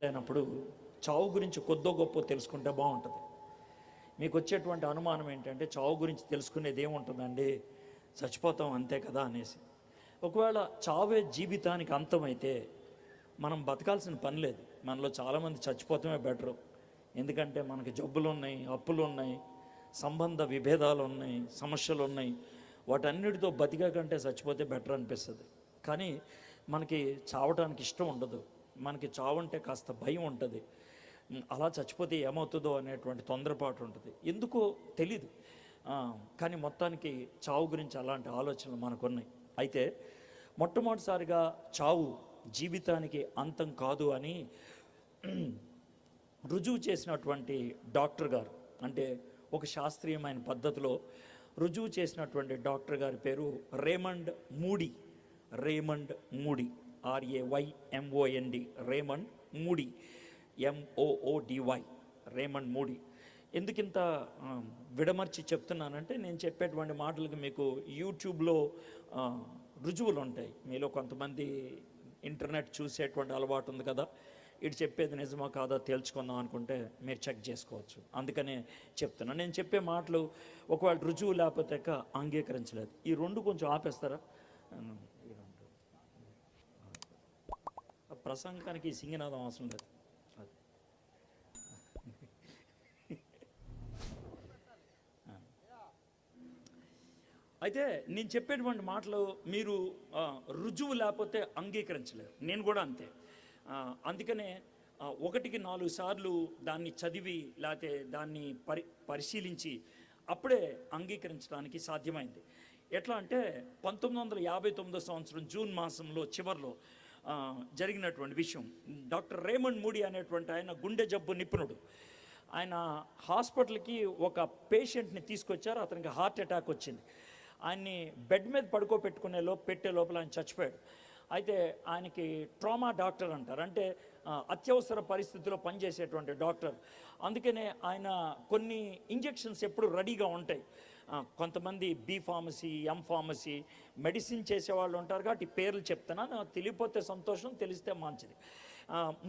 అయినప్పుడు చావు గురించి కొద్దో గొప్ప తెలుసుకుంటే బాగుంటుంది. మీకు వచ్చేటువంటి అనుమానం ఏంటంటే చావు గురించి తెలుసుకునేది ఏముంటుందండి, చచ్చిపోతాం అంతే కదా అనేసి. ఒకవేళ చావే జీవితానికి అంతమైతే మనం బతకాల్సిన పని లేదు. మనలో చాలామంది చచ్చిపోతామే బెటరు. ఎందుకంటే మనకి జబ్బులు ఉన్నాయి, అప్పులు ఉన్నాయి, సంబంధ విభేదాలు ఉన్నాయి, సమస్యలు ఉన్నాయి. వాటన్నిటితో బతికా కంటే చచ్చిపోతే బెటర్ అనిపిస్తుంది. కానీ మనకి చావటానికి ఇష్టం ఉండదు. మనకి చావంటే కాస్త భయం ఉంటుంది. అలా చచ్చిపోతే ఏమవుతుందో అనేటువంటి తొందరపాటు ఉంటుంది. ఎందుకో తెలీదు. కానీ మొత్తానికి చావు గురించి అలాంటి ఆలోచనలు మనకున్నాయి. అయితే మొట్టమొదటిసారిగా చావు జీవితానికి అంతం కాదు అని రుజువు చేసినటువంటి డాక్టర్ గారు, అంటే ఒక శాస్త్రీయమైన పద్ధతిలో రుజువు చేసినటువంటి డాక్టర్ గారి పేరు Raymond moody. Raymond moody, RAYMOND, Raymond moody, MOODY, Raymond moody. ఎందుకింత విడమర్చి చెప్తున్నానంటే, నేను చెప్పేటువంటి మాటలకు మీకు యూట్యూబ్లో రుజువులు ఉంటాయి. మీలో కొంతమంది ఇంటర్నెట్ చూసేటువంటి అలవాటు ఉంది కదా, ఇటు చెప్పేది నిజమా కాదా తేల్చుకుందాం అనుకుంటే మీరు చెక్ చేసుకోవచ్చు. అందుకనే చెప్తున్నా. నేను చెప్పే మాటలు ఒకవేళ రుజువు లేకపోతే అంగీకరించలేదు. ఈ రెండు కొంచెం ఆపేస్తారా? ప్రసంగానికి సింగినాదం అవసరం లేదు. అయితే నేను చెప్పేటువంటి మాటలు మీరు రుజువు లేకపోతే అంగీకరించలేరు. నేను కూడా అంతే. అందుకనే 1-4 సార్లు దాన్ని చదివి లేకపోతే దాన్ని పరిశీలించి అప్పుడే అంగీకరించడానికి సాధ్యమైంది. ఎట్లా అంటే 1959 సంవత్సరం జూన్ మాసంలో చివరిలో జరిగినటువంటి విషయం. డాక్టర్ రేమండ్ మూడీ అనేటువంటి ఆయన గుండె జబ్బు నిపుణుడు. ఆయన హాస్పిటల్కి ఒక పేషెంట్ని తీసుకొచ్చారు. అతనికి హార్ట్ అటాక్ వచ్చింది. ఆయన్ని బెడ్ మీద పెట్టే లోపల ఆయన చచ్చిపోయాడు. అయితే ఆయనకి ట్రామా డాక్టర్ అంటారు, అంటే అత్యవసర పరిస్థితిలో పనిచేసేటువంటి డాక్టర్. అందుకనే ఆయన కొన్ని ఇంజెక్షన్స్ ఎప్పుడు రెడీగా ఉంటాయి. కొంతమంది B pharmacy, M pharmacy medicine చేసేవాళ్ళు ఉంటారు కాబట్టి పేర్లు చెప్తున్నాను. తెలియపోతే సంతోషం, తెలిస్తే మంచిది.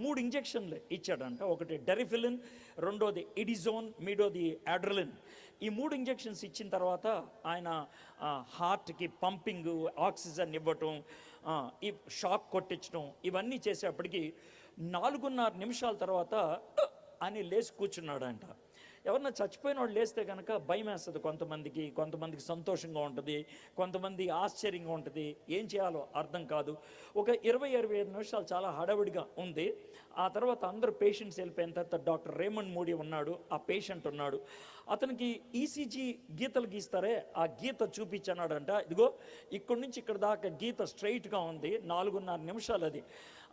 3 ఇంజెక్షన్లు ఇచ్చాడంట. ఒకటి డెరిఫిలిన్, రెండోది ఇడిజోన్, మూడోది అడ్రలిన్. ఈ 3 ఇంజెక్షన్స్ ఇచ్చిన తర్వాత ఆయన హార్ట్కి పంపింగ్, ఆక్సిజన్ ఇవ్వటం, ఈ షాక్ కొట్టించడం, ఇవన్నీ చేసేప్పటికి 4.5 నిమిషాల తర్వాత అని లేచి కూర్చున్నాడంట. ఎవరన్నా చచ్చిపోయిన వాళ్ళు లేస్తే కనుక భయం వేస్తుంది కొంతమందికి సంతోషంగా ఉంటుంది, కొంతమంది ఆశ్చర్యంగా ఉంటుంది, ఏం చేయాలో అర్థం కాదు. ఒక 20-25 నిమిషాలు చాలా హడావిడిగా ఉంది. ఆ తర్వాత అందరూ పేషెంట్స్ వెళ్ళిపోయిన తర్వాత డాక్టర్ రేమండ్ మూడీ ఉన్నాడు, ఆ పేషెంట్ ఉన్నాడు. అతనికి ECG గీతలు గీస్తారే, ఆ గీత చూపించన్నాడంట. ఇదిగో ఇక్కడి నుంచి ఇక్కడ దాకా గీత స్ట్రైట్గా ఉంది, 4.5 నిమిషాలు అది.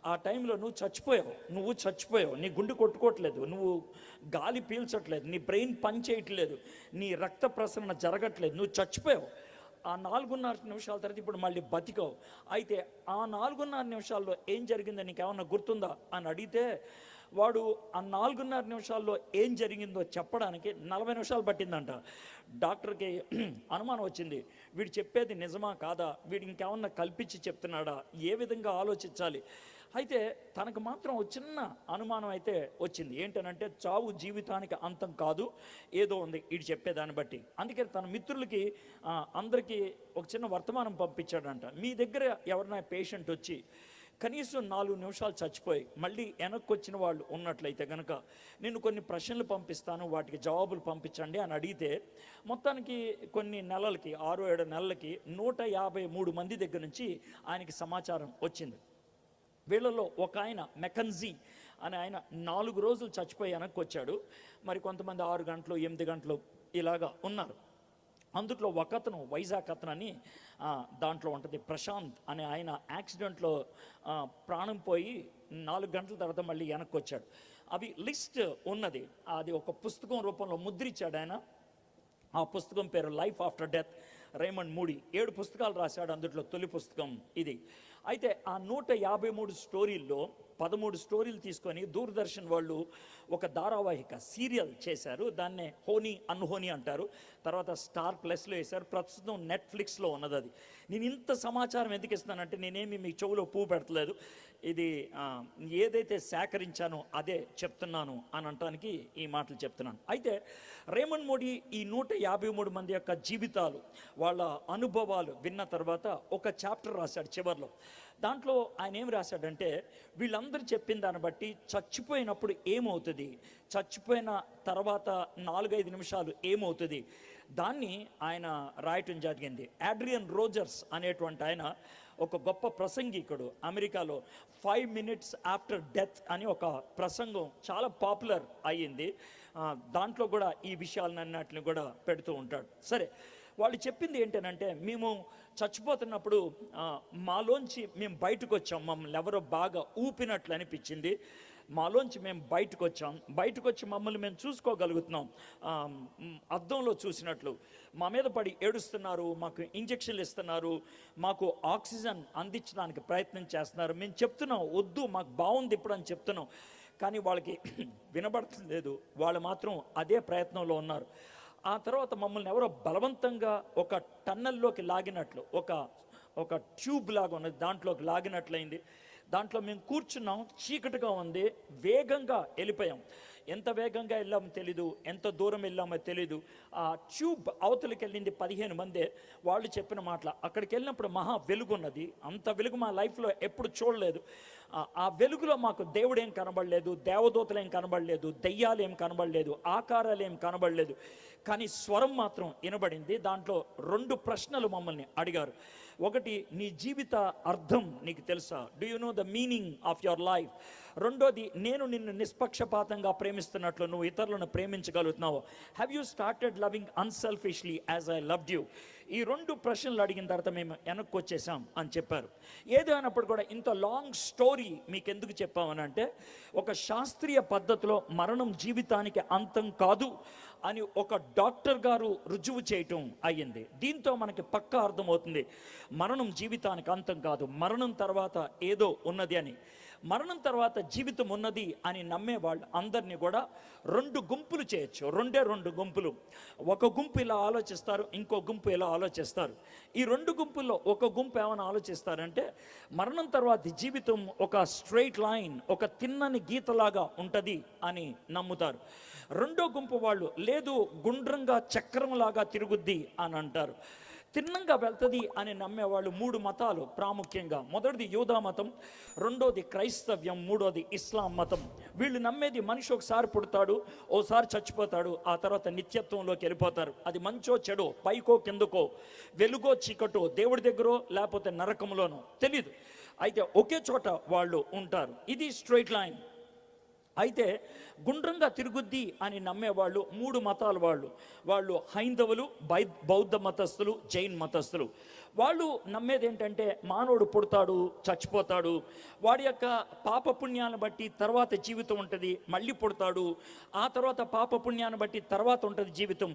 ఆ టైంలో నువ్వు చచ్చిపోయావు, నీ గుండె కొట్టుకోవట్లేదు, నువ్వు గాలి పీల్చట్లేదు, నీ బ్రెయిన్ పని చేయట్లేదు, నీ రక్త ప్రసరణ జరగట్లేదు, నువ్వు చచ్చిపోయావు. ఆ 4.5 నిమిషాల తర్వాత ఇప్పుడు మళ్ళీ బతికావు. అయితే ఆ 4.5 నిమిషాల్లో ఏం జరిగిందో నీకేమన్నా గుర్తుందా అని అడిగితే, వాడు ఆ 4.5 నిమిషాల్లో ఏం జరిగిందో చెప్పడానికి 40 నిమిషాలు పట్టిందంట. డాక్టర్కి అనుమానం వచ్చింది, వీడు చెప్పేది నిజమా కాదా, వీడు ఇంకేమన్నా కల్పించి చెప్తున్నాడా, ఏ విధంగా ఆలోచించాలి. అయితే తనకు మాత్రం ఒక చిన్న అనుమానం అయితే వచ్చింది. ఏంటనంటే చావు జీవితానికి అంతం కాదు, ఏదో ఉంది వీడు చెప్పేదాన్ని బట్టి. అందుకే తన మిత్రులకి అందరికీ ఒక చిన్న వర్తమానం పంపించాడంట. మీ దగ్గర ఎవరైనా పేషెంట్ వచ్చి కనీసం 4 నిమిషాలు చచ్చిపోయి మళ్ళీ వెనక్కి వచ్చిన వాళ్ళు ఉన్నట్లయితే కనుక నేను కొన్ని ప్రశ్నలు పంపిస్తాను, వాటికి జవాబులు పంపించండి అని అడిగితే, మొత్తానికి కొన్ని నెలలకి 6-7 నెలలకి 153 మంది దగ్గర నుంచి ఆయనకి సమాచారం వచ్చింది. వీళ్ళలో ఒక ఆయన మెకన్జీ అని ఆయన 4 రోజులు చచ్చిపోయి వెనక్కి వచ్చాడు. మరి కొంతమంది 6 గంటలు 8 గంటలు ఇలాగా ఉన్నారు. అందుట్లో ఒక అతను, వైజాగ్ అతను అని దాంట్లో ఉంటుంది, ప్రశాంత్ అనే ఆయన యాక్సిడెంట్లో ప్రాణం పోయి 4 గంటల తర్వాత మళ్ళీ వెనక్కి వచ్చాడు. అవి లిస్ట్ ఉన్నది, అది ఒక పుస్తకం రూపంలో ముద్రించాడు ఆయన. ఆ పుస్తకం పేరు life after death, Raymond moody. 7 పుస్తకాలు రాశాడు, అందులో తొలి పుస్తకం ఇది. అయితే ఆ 153 స్టోరీల్లో 13 స్టోరీలు తీసుకొని దూరదర్శన్ వాళ్ళు ఒక ధారావాహిక సీరియల్ చేశారు. దాన్నే హోనీ అన్హోనీ అంటారు. తర్వాత స్టార్ ప్లస్లో వేశారు. ప్రస్తుతం నెట్ఫ్లిక్స్లో ఉన్నది అది. నేను ఇంత సమాచారం ఎందుకు ఇస్తున్నానంటే, నేనేమి మీ చెవులో పువ్వు పెడతలేదు. ఇది ఏదైతే సేకరించానో అదే చెప్తున్నాను అని అనటానికి ఈ మాటలు చెప్తున్నాను. అయితే రేమండ్ మోడీ ఈ 153 మంది యొక్క జీవితాలు, వాళ్ళ అనుభవాలు విన్న తర్వాత ఒక చాప్టర్ రాశాడు చివరిలో. దాంట్లో ఆయన ఏం రాశాడంటే, వీళ్ళందరూ చెప్పిన దాన్ని బట్టి చచ్చిపోయినప్పుడు ఏమవుతుంది, చచ్చిపోయిన తర్వాత 4-5 నిమిషాలు ఏమవుతుంది, దాన్ని ఆయన రాయటం జరిగింది. ఆడ్రియన్ రోజర్స్ అనేటువంటి ఆయన ఒక గొప్ప ప్రసంగికుడు. అమెరికాలో 5 minutes ఆఫ్టర్ డెత్ అని ఒక ప్రసంగం చాలా పాపులర్ అయ్యింది. దాంట్లో కూడా ఈ విషయాలన్నిటిని కూడా పెడుతూ ఉంటాడు. సరే, వాళ్ళు చెప్పింది ఏంటనంటే, మేము చచ్చిపోతున్నప్పుడు మాలోంచి మేము బయటకు వచ్చాం, మమ్మల్ని ఎవరో బాగా ఊపినట్లు అనిపించింది, మాలోంచి మేము బయటకు వచ్చి మమ్మల్ని మేము చూసుకోగలుగుతున్నాం, అద్దంలో చూసినట్లు. మా మీద పడి ఏడుస్తున్నారు, మాకు ఇంజక్షన్లు ఇస్తున్నారు, మాకు ఆక్సిజన్ అందించడానికి ప్రయత్నం చేస్తున్నారు. మేము చెప్తున్నాం వద్దు, మాకు బాగుంది ఇప్పుడు అని చెప్తున్నాం, కానీ వాళ్ళకి వినబడలేదు. వాళ్ళు మాత్రం అదే ప్రయత్నంలో ఉన్నారు. ఆ తర్వాత మమ్మల్ని ఎవరో బలవంతంగా ఒక టన్నల్లోకి లాగినట్లు, ఒక ట్యూబ్ లాగా ఉన్నది, దాంట్లోకి లాగినట్లయింది. దాంట్లో మేము కూర్చున్నాం, చీకటిగా ఉంది, వేగంగా వెళ్ళిపోయాం. ఎంత వేగంగా వెళ్ళామో తెలీదు, ఎంత దూరం వెళ్ళామో తెలీదు. ఆ ట్యూబ్ అవతలికి వెళ్ళింది 15 మందే. వాళ్ళు చెప్పిన మాటల, అక్కడికి వెళ్ళినప్పుడు మహా వెలుగున్నది, అంత వెలుగు మా లైఫ్లో ఎప్పుడు చూడలేదు. ఆ వెలుగులో మాకు దేవుడు ఏం కనబడలేదు, దేవదూతలు ఏం కనబడలేదు, దెయ్యాలు ఏం కనబడలేదు, ఆకారాలు ఏం కనబడలేదు, కానీ స్వరం మాత్రం వినబడింది. దాంట్లో 2 ప్రశ్నలు మమ్మల్ని అడిగారు. ఒకటి, నీ జీవిత అర్థం నీకు తెలుసా, do you know the meaning of your life? రెండోది, నేను నిన్ను నిష్పక్షపాతంగా ప్రేమిస్తున్నట్లు నువ్వు ఇతరులను ప్రేమించగలుగుతున్నావు? Have you started loving unselfishly as I loved you? ఈ 2 ప్రశ్నలు అడిగిన తర్వాత మేము వెనక్కి వచ్చేసాం అని చెప్పారు. ఏది అయినప్పుడు కూడా ఇంత లాంగ్ స్టోరీ మీకు ఎందుకు చెప్పామనంటే, ఒక శాస్త్రీయ పద్ధతిలో మరణం జీవితానికి అంతం కాదు అని ఒక డాక్టర్ గారు రుజువు చేయటం అయ్యింది. దీంతో మనకి పక్కా అర్థమవుతుంది, మరణం జీవితానికి అంతం కాదు, మరణం తర్వాత ఏదో ఉన్నది అని. మరణం తర్వాత జీవితం ఉన్నది అని నమ్మేవాళ్ళు అందరినీ కూడా 2 గుంపులు చేయొచ్చు. 2 గుంపులు. ఒక గుంపు ఇలా ఆలోచిస్తారు, ఇంకో గుంపు ఇలా ఆలోచిస్తారు. ఈ 2 గుంపుల్లో ఒక గుంపు ఏమైనా ఆలోచిస్తారంటే, మరణం తర్వాత జీవితం ఒక స్ట్రైట్ లైన్, ఒక తిన్నని గీతలాగా ఉంటుంది అని నమ్ముతారు. రెండో గుంపు వాళ్ళు, లేదు గుండ్రంగా చక్రంలాగా తిరుగుద్ది అని అంటారు. తిన్నంగా వెళ్తుంది అని నమ్మేవాళ్ళు 3 మతాలు ప్రాముఖ్యంగా. మొదటిది యూదా మతం, రెండోది క్రైస్తవ్యం, మూడోది ఇస్లాం మతం. వీళ్ళు నమ్మేది మనిషి ఒకసారి పుడతాడు, ఓసారి చచ్చిపోతాడు, ఆ తర్వాత నిత్యత్వంలోకి వెళ్ళిపోతారు. అది మంచో చెడో, పైకో కిందకో, వెలుగో చీకటో, దేవుడి దగ్గరో లేకపోతే నరకంలోనో తెలీదు, అయితే ఒకే చోట వాళ్ళు ఉంటారు. ఇది స్ట్రైట్ లైన్. అయితే గుండ్రంగా తిరుగుద్ది అని నమ్మేవాళ్ళు 3 మతాల వాళ్ళు హైందవులు, బౌద్ధ మతస్థులు, జైన్ మతస్థులు. వాళ్ళు నమ్మేది ఏంటంటే, మానవుడు పుడతాడు, చచ్చిపోతాడు, వాడి యొక్క పాపపుణ్యాన్ని బట్టి తర్వాత జీవితం ఉంటుంది, మళ్ళీ పుడతాడు, ఆ తర్వాత పాపపుణ్యాన్ని బట్టి తర్వాత ఉంటుంది జీవితం,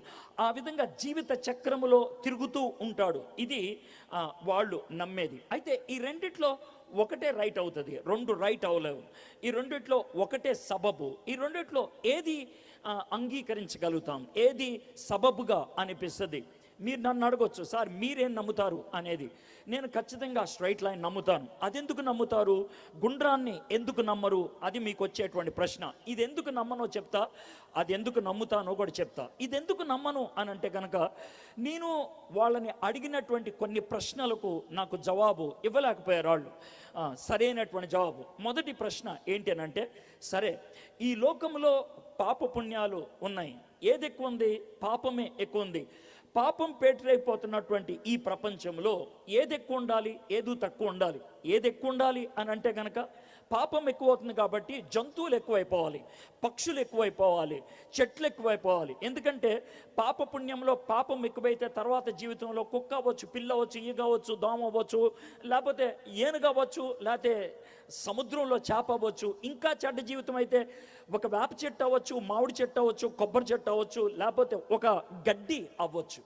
ఆ విధంగా జీవిత చక్రములో తిరుగుతూ ఉంటాడు. ఇది వాళ్ళు నమ్మేది. అయితే ఈ రెండిట్లో ఒకటే రైట్ అవుతుంది, 2 రైట్ అవ్వలేవు. ఈ రెండిట్లో ఒకటే సబబు. ఈ రెండిట్లో ఏది అంగీకరించగలుగుతాం, ఏది సబబుగా అనిపిస్తుంది? మీరు నన్ను అడగొచ్చు, సార్ మీరేం నమ్ముతారు అనేది. నేను ఖచ్చితంగా స్ట్రైట్ లైన్ నమ్ముతాను. అదెందుకు నమ్ముతారు? గుండ్రాన్ని ఎందుకు నమ్మరు? అది మీకు వచ్చేటువంటి ప్రశ్న. ఇది ఎందుకు నమ్మనో చెప్తా, అది ఎందుకు నమ్ముతానో కూడా చెప్తా. ఇది ఎందుకు నమ్మను అని అంటే కనుక, నేను వాళ్ళని అడిగినటువంటి కొన్ని ప్రశ్నలకు నాకు జవాబు ఇవ్వలేకపోయారు వాళ్ళు, సరైనటువంటి జవాబు. మొదటి ప్రశ్న ఏంటి అని అంటే, సరే ఈ లోకంలో పాపపుణ్యాలు ఉన్నాయి, ఏది ఎక్కువ ఉంది? పాపమే ఎక్కువ ఉంది. పాపం పేటరైపోతున్నటువంటి ఈ ప్రపంచంలో ఏది ఎక్కువ ఉండాలి, ఏది తక్కువ ఉండాలి? ఏది ఎక్కువ ఉండాలి అని అంటే కనుక, పాపం ఎక్కువ అవుతుంది కాబట్టి జంతువులు ఎక్కువైపోవాలి, పక్షులు ఎక్కువైపోవాలి, చెట్లు ఎక్కువైపోవాలి. ఎందుకంటే పాపపుణ్యంలో పాపం ఎక్కువైతే తర్వాత జీవితంలో కుక్క అవ్వచ్చు, పిల్ల అవ్వచ్చు, ఈగ అవ్వచ్చు, దోమ అవ్వచ్చు, లేకపోతే ఏనుగు అవ్వచ్చు, లేకపోతే సముద్రంలో చేప అవ్వచ్చు. ఇంకా చెడ్డ జీవితం అయితే ఒక వేప చెట్టు అవ్వచ్చు, మామిడి చెట్టు అవ్వచ్చు, కొబ్బరి చెట్టు అవ్వచ్చు, లేకపోతే ఒక గడ్డి అవ్వచ్చు.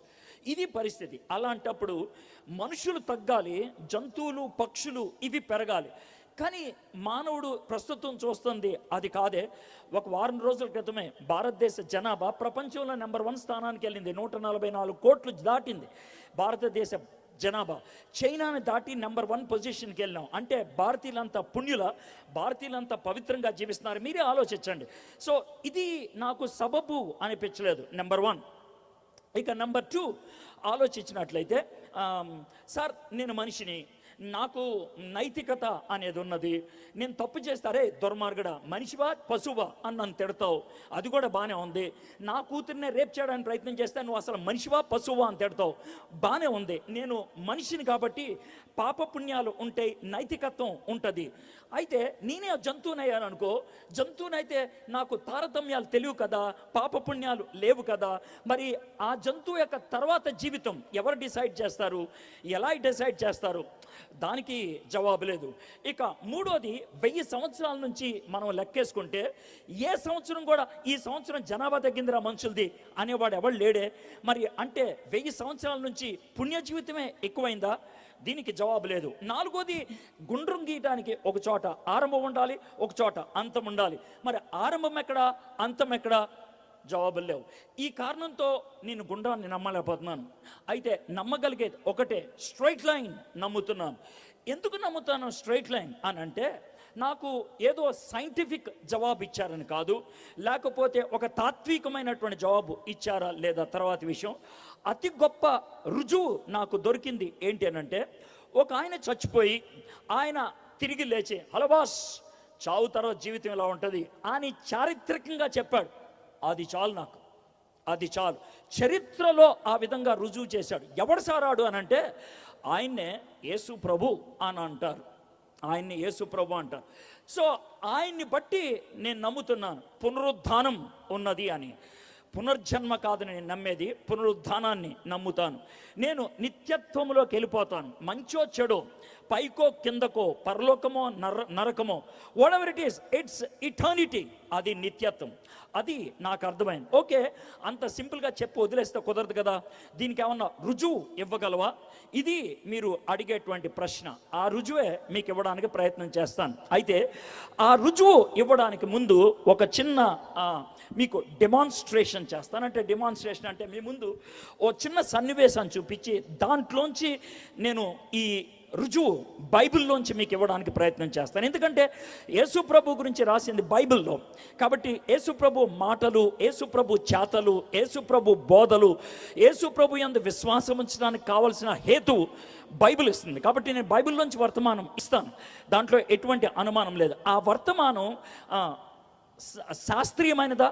ఇది పరిస్థితి. అలాంటప్పుడు మనుషులు తగ్గాలి, జంతువులు, పక్షులు ఇవి పెరగాలి. కానీ మానవుడు ప్రస్తుతం చూస్తుంది అది కాదే. ఒక వారం రోజుల క్రితమే భారతదేశ జనాభా ప్రపంచంలో నెంబర్ 1 స్థానానికి వెళ్ళింది. 144 కోట్లు దాటింది భారతదేశ జనాభా. చైనాని దాటి నెంబర్ 1 పొజిషన్కి వెళ్ళాం. అంటే భారతీయులంతా పుణ్యుల, భారతీయులంతా పవిత్రంగా జీవిస్తున్నారు. మీరే ఆలోచించండి. సో ఇది నాకు సబబు అనిపించలేదు, నెంబర్ 1. ఇక నెంబర్ 2 ఆలోచించినట్లయితే, సార్ నేను మనిషిని, నాకు నైతికత అనేది ఉన్నది. నేను తప్పు చేస్తారే దుర్మార్గుడా, మనిషివా పశువా అని నన్ను తిడతావు, అది కూడా బాగానే ఉంది. నా కూతుర్నే రేప్ చేయడానికి ప్రయత్నం చేస్తే నువ్వు అసలు మనిషివా పశువా అని తిడతావు, బాగానే ఉంది. నేను మనిషిని కాబట్టి పాపపుణ్యాలు ఉంటాయి, నైతికత్వం ఉంటుంది. అయితే నేనే జంతువునయ్యాననుకో, జంతువునైతే నాకు తారతమ్యాలు తెలియవు కదా, పాపపుణ్యాలు లేవు కదా. మరి ఆ జంతువు యొక్క తర్వాత జీవితం ఎవరు డిసైడ్ చేస్తారు, ఎలా డిసైడ్ చేస్తారు? దానికి జవాబు లేదు. ఇక 3వది, 1000 సంవత్సరాల నుంచి మనం లెక్కేసుకుంటే ఏ సంవత్సరం కూడా ఈ సంవత్సరం జనాభా తగ్గిందిరా మనుషులది అనేవాడు ఎవడు లేడే. మరి అంటే 1000 సంవత్సరాల నుంచి పుణ్య జీవితమే ఎక్కువైందా? దీనికి జవాబు లేదు. 4వది, గుండ్రం గీయటానికి ఒక చోట ఆరంభం ఉండాలి, ఒక చోట అంతం ఉండాలి. మరి ఆరంభం ఎక్కడా, అంతం ఎక్కడా? జవాబులు లేవు. ఈ కారణంతో నేను గుండ్రాన్ని నమ్మలేకపోతున్నాను. అయితే నమ్మగలిగేది ఒకటే, స్ట్రైట్ లైన్ నమ్ముతున్నాను. ఎందుకు నమ్ముతాను స్ట్రైట్ లైన్ అని అంటే, నాకు ఏదో సైంటిఫిక్ జవాబు ఇచ్చారని కాదు, లేకపోతే ఒక తాత్వికమైనటువంటి జవాబు ఇచ్చారా లేదా తర్వాత విషయం. అతి గొప్ప రుజువు నాకు దొరికింది ఏంటి అని అంటే, ఒక ఆయన చచ్చిపోయి ఆయన తిరిగి లేచి, హలో బాస్, చావు తర్వాత జీవితం ఇలా ఉంటుంది అని చారిత్రకంగా చెప్పాడు. అది చాలు నాకు, అది చాలు. చరిత్రలో ఆ విధంగా రుజువు చేశాడు. ఎవడు సారాడు అని అంటే, ఆయన్నే యేసు ప్రభు అని అంటారు, ఆయన్ని యేసు ప్రభు అంటారు. సో ఆయన్ని బట్టి నేను నమ్ముతున్నాను పునరుద్ధానం ఉన్నది అని. పునర్జన్మ కాదని నేను నమ్మేది, పునరుద్ధానాన్ని నమ్ముతాను. నేను నిత్యత్వంలోకి వెళ్ళిపోతాను. మంచో చెడో, పైకో కిందకో, పరలోకమో నరకమో, whatever it is, it's eternity. అది నిత్యత్వం. అది నాకు అర్థమైంది. ఓకే, అంత సింపుల్గా చెప్పి వదిలేస్తే కుదరదు కదా. దీనికి ఏమన్నా రుజువు ఇవ్వగలవా? ఇది మీరు అడిగేటువంటి ప్రశ్న. ఆ రుజువే మీకు ఇవ్వడానికి ప్రయత్నం చేస్తాను. అయితే ఆ రుజువు ఇవ్వడానికి ముందు ఒక చిన్న మీకు డెమాన్స్ట్రేషన్ చేస్తాను. అంటే డెమాన్స్ట్రేషన్ అంటే మీ ముందు ఓ చిన్న సన్నివేశాన్ని చూపించి దాంట్లోంచి నేను ఈ రుజువు బైబిల్లోంచి మీకు ఇవ్వడానికి ప్రయత్నం చేస్తాను. ఎందుకంటే యేసు ప్రభు గురించి రాసింది బైబిల్లో కాబట్టి, యేసు ప్రభు మాటలు, యేసు ప్రభు చేతలు, యేసు ప్రభు బోధలు, యేసు ప్రభు యందు విశ్వాసం ఉంచడానికి కావలసిన హేతు బైబిల్ ఇస్తుంది. కాబట్టి నేను బైబిల్లోంచి వర్తమానం ఇస్తాను, దాంట్లో ఎటువంటి అనుమానం లేదు. ఆ వర్తమానం శాస్త్రీయమైనదా?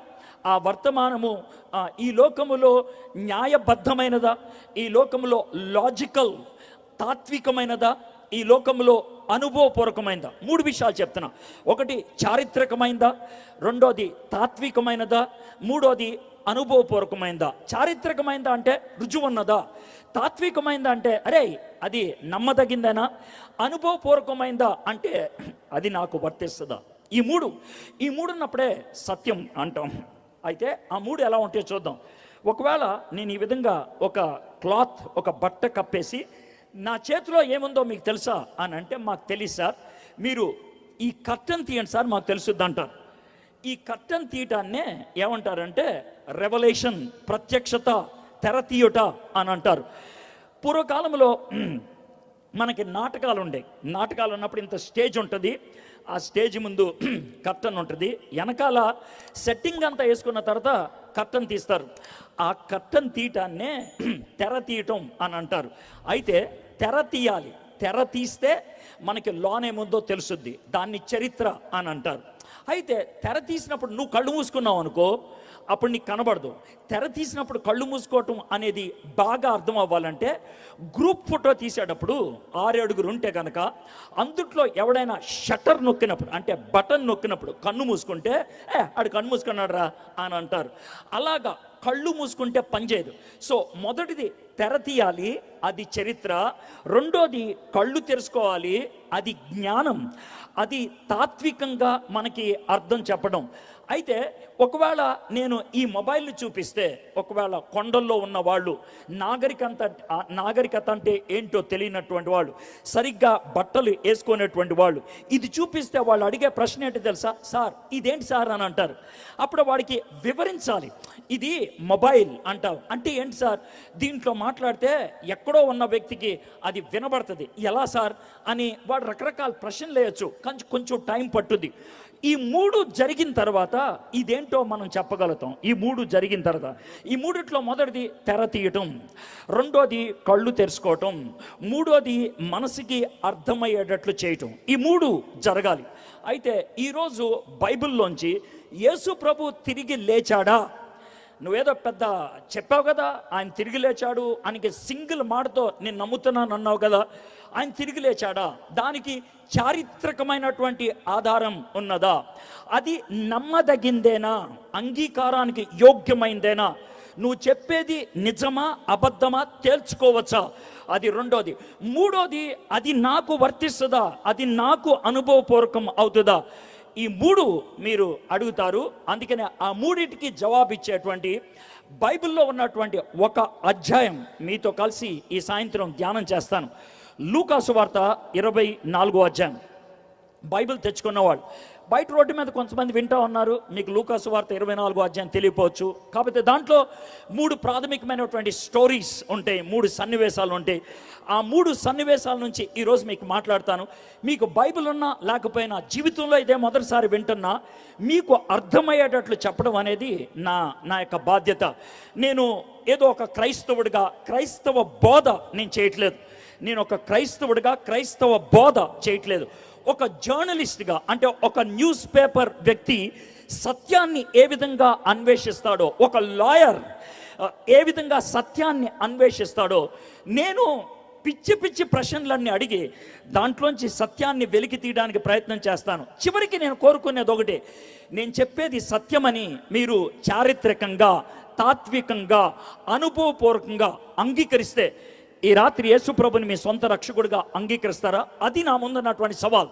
ఆ వర్తమానము ఈ లోకములో న్యాయబద్ధమైనదా? ఈ లోకములో లాజికల్ తాత్వికమైనదా? ఈ లోకంలో అనుభవపూర్వకమైనదా? 3 విషయాలు చెప్తున్నా. ఒకటి చారిత్రకమైనదా, రెండోది తాత్వికమైనదా, మూడోది అనుభవపూర్వకమైనదా. చారిత్రకమైనదా అంటే రుజువు ఉన్నదా, తాత్వికమైనదా అంటే అరే అది నమ్మదగిందేనా, అనుభవపూర్వకమైనదా అంటే అది నాకు వర్తిస్తుందా. ఈ మూడు ఉన్నప్పుడే సత్యం అంటాం. అయితే ఆ 3 ఎలా ఉంటాయో చూద్దాం. ఒకవేళ నేను ఈ విధంగా ఒక క్లాత్, ఒక బట్ట కప్పేసి నా చేతిలో ఏముందో మీకు తెలుసా అని అంటే, మాకు తెలియదు సార్, మీరు ఈ కర్టన్ తీయండి సార్, మాకు తెలుసుద్ది అంటారు. ఈ కర్టన్ తీయటాన్నే ఏమంటారంటే రెవల్యూషన్, ప్రత్యక్షత, తెర తీయుట అని అంటారు. పూర్వకాలంలో మనకి నాటకాలు ఉండేవి. నాటకాలు ఉన్నప్పుడు ఇంత స్టేజ్ ఉంటుంది, ఆ స్టేజ్ ముందు కర్టన్ ఉంటుంది, వెనకాల సెట్టింగ్ అంతా వేసుకున్న తర్వాత కర్టన్ తీస్తారు. ఆ కర్టన్ తీయటాన్నే తెర తీయటం అని అంటారు. అయితే తెర తీయాలి, తెర తీస్తే మనకి లోనేముందో తెలుసుద్ది, దాన్ని చరిత్ర అని అంటారు. అయితే తెర తీసినప్పుడు నువ్వు కళ్ళు మూసుకున్నావు అనుకో, అప్పుడు నీకు కనబడదు. తెర తీసినప్పుడు కళ్ళు మూసుకోవటం అనేది బాగా అర్థం అవ్వాలంటే, గ్రూప్ ఫోటో తీసేటప్పుడు 6 అడుగులు ఉంటే కనుక అందుట్లో ఎవడైనా షట్టర్ నొక్కినప్పుడు, అంటే బటన్ నొక్కినప్పుడు కన్ను మూసుకుంటే ఆడు కన్ను మూసుకున్నాడు రా అని అంటారు. అలాగా కళ్ళు మూసుకుంటే పనిచేయదు. సో మొదటిది తెర తీయాలి, అది చరిత్ర. రెండోది కళ్ళు తెరుచుకోవాలి, అది జ్ఞానం, అది తాత్వికంగా మనకి అర్థం చెప్పడం. అయితే ఒకవేళ నేను ఈ మొబైల్ని చూపిస్తే, ఒకవేళ కొండల్లో ఉన్న వాళ్ళు, నాగరికత అంటే ఏంటో తెలియనటువంటి వాళ్ళు, సరిగ్గా బట్టలు వేసుకునేటువంటి వాళ్ళు, ఇది చూపిస్తే వాళ్ళు అడిగే ప్రశ్న ఏంటి తెలుసా? సార్ ఇదేంటి సార్ అని అంటారు. అప్పుడు వాడికి వివరించాలి, ఇది మొబైల్ అంటావు అంటే ఏంటి సార్? దీంట్లో మాట్లాడితే ఎక్కడో ఉన్న వ్యక్తికి అది వినబడుతుంది, ఎలా సార్ అని వాడు రకరకాల ప్రశ్నలు వేయచ్చు, కొంచెం టైం పట్టుద్ది. ఈ మూడు జరిగిన తర్వాత ఇదేంటో మనం చెప్పగలుగుతాం. ఈ మూడు జరిగిన తర్వాత ఈ మూడిట్లో మొదటిది తెర తీయటం, రెండోది కళ్ళు తెరుచుకోవటం, మూడోది మనసుకి అర్థమయ్యేటట్లు చేయటం. ఈ మూడు జరగాలి. అయితే ఈరోజు బైబిల్లోంచి యేసు ప్రభు తిరిగి లేచాడా? నువ్వేదో పెద్ద చెప్పావు కదా, ఆయన తిరిగి లేచాడు ఆయనకి సింగిల్ మాటతో నేను నమ్ముతున్నాను అన్నావు కదా, ఆయన తిరిగి లేచాడా? దానికి చారిత్రకమైనటువంటి ఆధారం ఉన్నదా? అది నమ్మదగిందేనా? అంగీకారానికి యోగ్యమైందేనా? నువ్వు చెప్పేది నిజమా అబద్ధమా తేల్చుకోవచ్చా? అది రెండోది. మూడోది, అది నాకు వర్తిస్తుందా? అది నాకు అనుభవపూర్వకం అవుతుందా? ఈ మూడు మీరు అడుగుతారు. అందుకనే ఆ మూడింటికి జవాబిచ్చేటువంటి బైబిల్లో ఉన్నటువంటి ఒక అధ్యాయం మీతో కలిసి ఈ సాయంత్రం ధ్యానం చేస్తాను. లూకా సువార్త 24వ అధ్యాయం. బైబిల్ తెచ్చుకున్నవాళ్ళు బయట రోడ్డు మీద కొంతమంది వింటూ ఉన్నారు, మీకు లూకా సువార్త 24వ అధ్యాయం తెలియపోవచ్చు. కాకపోతే దాంట్లో మూడు ప్రాథమికమైనటువంటి స్టోరీస్ ఉంటాయి, మూడు సన్నివేశాలు ఉంటాయి. ఆ మూడు సన్నివేశాల నుంచి ఈరోజు మీకు మాట్లాడతాను. మీకు బైబిల్ ఉన్నా లేకపోయినా, జీవితంలో ఇదే మొదటిసారి వింటున్నా, మీకు అర్థమయ్యేటట్లు చెప్పడం అనేది నా యొక్క బాధ్యత. నేను ఏదో ఒక క్రైస్తవుడిగా క్రైస్తవ బోధ నేను చేయట్లేదు. నేను ఒక క్రైస్తవుడిగా క్రైస్తవ బోధ చేయట్లేదు. ఒక జర్నలిస్ట్గా, అంటే ఒక న్యూస్ పేపర్ వ్యక్తి సత్యాన్ని ఏ విధంగా అన్వేషిస్తాడో, ఒక లాయర్ ఏ విధంగా సత్యాన్ని అన్వేషిస్తాడో, నేను పిచ్చి ప్రశ్నలన్నీ అడిగి దాంట్లోంచి సత్యాన్ని వెలికి తీయడానికి ప్రయత్నం చేస్తాను. చివరికి నేను కోరుకునేది ఒకటే, నేను చెప్పేది సత్యమని మీరు చారిత్రకంగా, తాత్వికంగా, అనుభవపూర్వకంగా అంగీకరిస్తే ఈ రాత్రి యేసు ప్రభుని మీ సొంత రక్షకుడిగా అంగీకరిస్తారా? అది నా ముందున్నటువంటి సవాల్,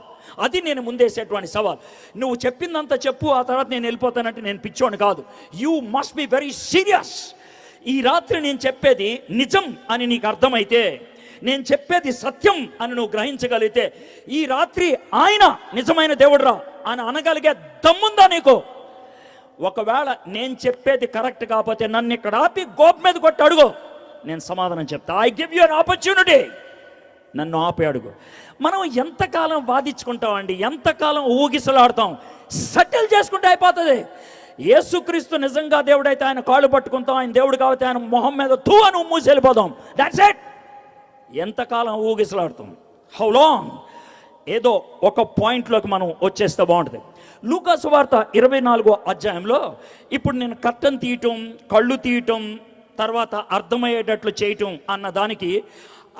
అది నేను ముందేసేటువంటి సవాల్. నువ్వు చెప్పిందంతా చెప్పు, ఆ తర్వాత నేను వెళ్ళిపోతానంటే నేను పిచ్చోని కాదు. You must be very serious. ఈ రాత్రి నేను చెప్పేది నిజం అని నీకు అర్థమైతే, నేను చెప్పేది సత్యం అని నువ్వు గ్రహించగలిగితే, ఈ రాత్రి ఆయన నిజమైన దేవుడురా అని అనగలిగే దమ్ముందా నీకు? ఒకవేళ నేను చెప్పేది కరెక్ట్ కాకపోతే నన్ను ఇక్కడ ఆపి గోపు మీద కొట్టి అడుగు, నేను సమాధానం చెప్తా. I give you an opportunity. నన్ను ఆపి అడుగు. మనం ఎంతకాలం వాదించుకుంటామండి, ఎంతకాలం ఊగిసలాడతాం? సెటిల్ చేసుకుంటే అయిపోతుంది. యేసుక్రీస్తు నిజంగా దేవుడైతే ఆయన కాళ్ళు పట్టుకుంటాం, ఆయన దేవుడు కాబట్టి ఆయన మొహం మీద తూ అని మూసి వెళ్ళిపోదాం. That's it. ఎంతకాలం ఊగిసలాడతాం? How long? ఏదో ఒక పాయింట్లోకి మనం వచ్చేస్తే బాగుంటుంది. లూకా సువార్త 24వ అధ్యాయంలో ఇప్పుడు నేను కర్టన్ తీయటం, కళ్ళు తీయటం, తర్వాత అర్థమయ్యేటట్లు చేయటం అన్న దానికి